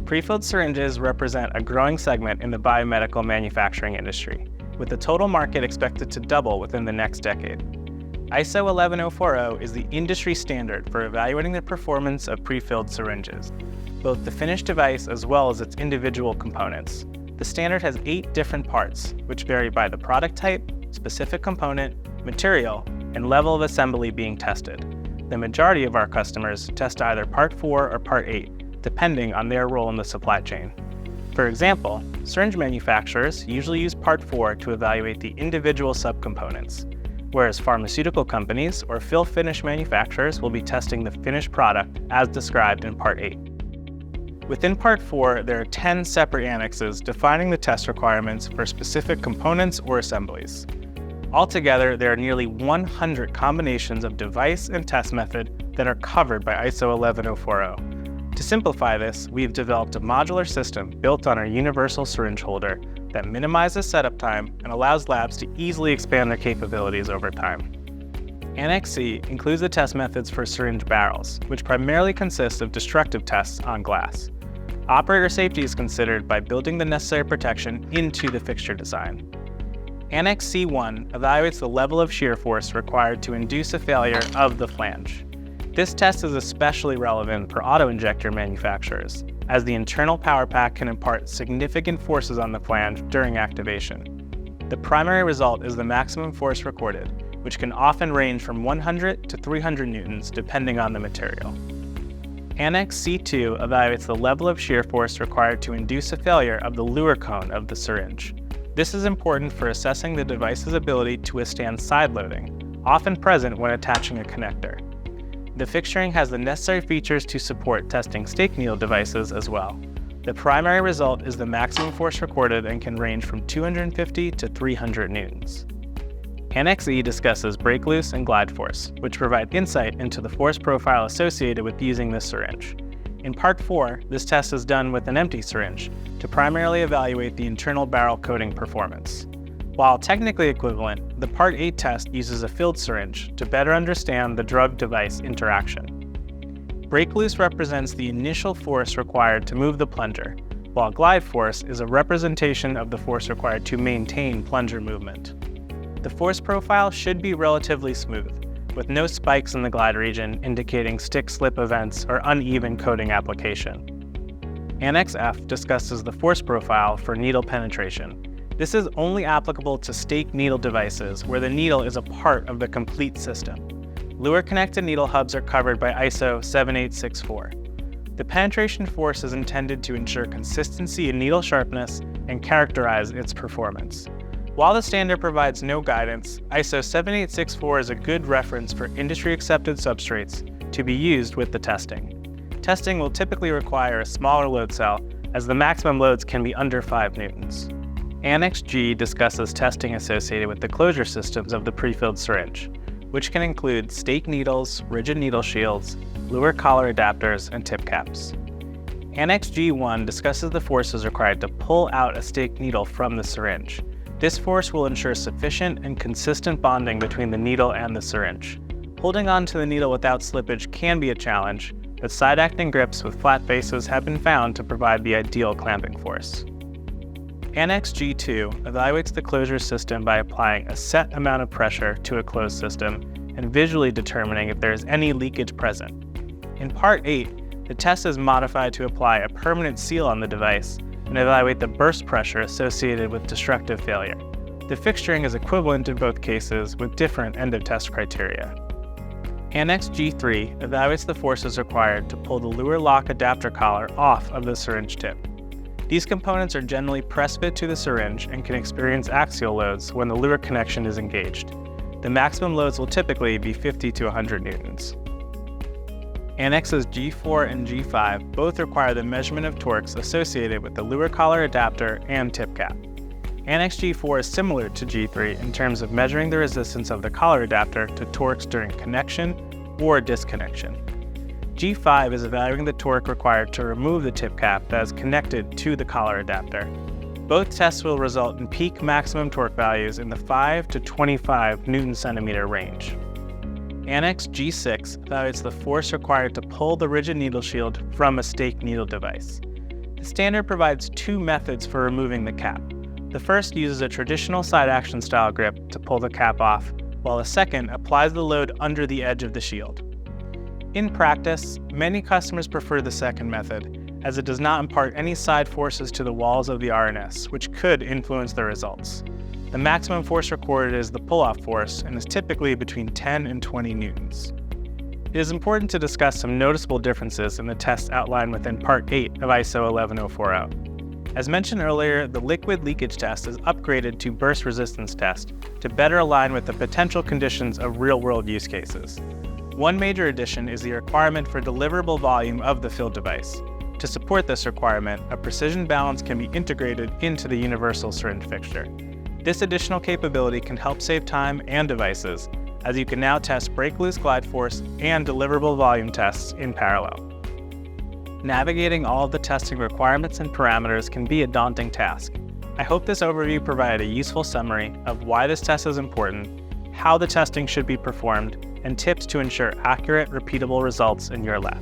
Prefilled syringes represent a growing segment in the biomedical manufacturing industry, with the total market expected to double within the next decade. ISO 11040 is the industry standard for evaluating the performance of prefilled syringes, both the finished device as well as its individual components. The standard has 8 different parts, which vary by the product type, specific component, material, and level of assembly being tested. The majority of our customers test either Part 4 or Part 8, depending on their role in the supply chain. For example, syringe manufacturers usually use Part 4 to evaluate the individual subcomponents, whereas pharmaceutical companies or fill-finish manufacturers will be testing the finished product as described in Part 8. Within Part 4, there are 10 separate annexes defining the test requirements for specific components or assemblies. Altogether, there are nearly 100 combinations of device and test method that are covered by ISO 11040. To simplify this, we've developed a modular system built on our universal syringe holder that minimizes setup time and allows labs to easily expand their capabilities over time. Annex C includes the test methods for syringe barrels, which primarily consist of destructive tests on glass. Operator safety is considered by building the necessary protection into the fixture design. Annex C1 evaluates the level of shear force required to induce a failure of the flange. This test is especially relevant for auto-injector manufacturers, as the internal power pack can impart significant forces on the flange during activation. The primary result is the maximum force recorded, which can often range from 100 to 300 newtons depending on the material. Annex C2 evaluates the level of shear force required to induce a failure of the Luer cone of the syringe. This is important for assessing the device's ability to withstand side loading, often present when attaching a connector. The fixturing has the necessary features to support testing stake needle devices as well. The primary result is the maximum force recorded and can range from 250 to 300 newtons. Annex E discusses break loose and glide force, which provide insight into the force profile associated with using this syringe. In Part 4, this test is done with an empty syringe to primarily evaluate the internal barrel coating performance. While technically equivalent, the Part 8 test uses a filled syringe to better understand the drug-device interaction. Break loose represents the initial force required to move the plunger, while glide force is a representation of the force required to maintain plunger movement. The force profile should be relatively smooth, with no spikes in the glide region indicating stick-slip events or uneven coating application. Annex F discusses the force profile for needle penetration. This is only applicable to stake needle devices where the needle is a part of the complete system. Luer-connected needle hubs are covered by ISO 7864. The penetration force is intended to ensure consistency in needle sharpness and characterize its performance. While the standard provides no guidance, ISO 7864 is a good reference for industry-accepted substrates to be used with the testing. Testing will typically require a smaller load cell, as the maximum loads can be under 5 newtons. Annex G discusses testing associated with the closure systems of the prefilled syringe, which can include stake needles, rigid needle shields, Luer collar adapters, and tip caps. Annex G1 discusses the forces required to pull out a stake needle from the syringe. This force will ensure sufficient and consistent bonding between the needle and the syringe. Holding on to the needle without slippage can be a challenge, but side-acting grips with flat faces have been found to provide the ideal clamping force. Annx G2 evaluates the closure system by applying a set amount of pressure to a closed system and visually determining if there is any leakage present. In Part 8, the test is modified to apply a permanent seal on the device and evaluate the burst pressure associated with destructive failure. The fixturing is equivalent in both cases with different end-of-test criteria. Annx G3 evaluates the forces required to pull the Luer lock adapter collar off of the syringe tip. These components are generally press-fit to the syringe and can experience axial loads when the Luer connection is engaged. The maximum loads will typically be 50 to 100 newtons. Annexes G4 and G5 both require the measurement of torques associated with the Luer collar adapter and tip cap. Annx G4 is similar to G3 in terms of measuring the resistance of the collar adapter to torques during connection or disconnection. G5 is evaluating the torque required to remove the tip cap that is connected to the collar adapter. Both tests will result in peak maximum torque values in the 5 to 25 Newton-centimeter range. Annex G6 evaluates the force required to pull the rigid needle shield from a stake needle device. The standard provides two methods for removing the cap. The first uses a traditional side action style grip to pull the cap off, while the second applies the load under the edge of the shield. In practice, many customers prefer the second method, as it does not impart any side forces to the walls of the RNS, which could influence the results. The maximum force recorded is the pull-off force and is typically between 10 and 20 newtons. It is important to discuss some noticeable differences in the tests outlined within Part 8 of ISO 11040. As mentioned earlier, the liquid leakage test is upgraded to burst resistance test to better align with the potential conditions of real-world use cases. One major addition is the requirement for deliverable volume of the filled device. To support this requirement, a precision balance can be integrated into the universal syringe fixture. This additional capability can help save time and devices, as you can now test break-loose glide force and deliverable volume tests in parallel. Navigating all of the testing requirements and parameters can be a daunting task. I hope this overview provided a useful summary of why this test is important, how the testing should be performed, and tips to ensure accurate, repeatable results in your lab.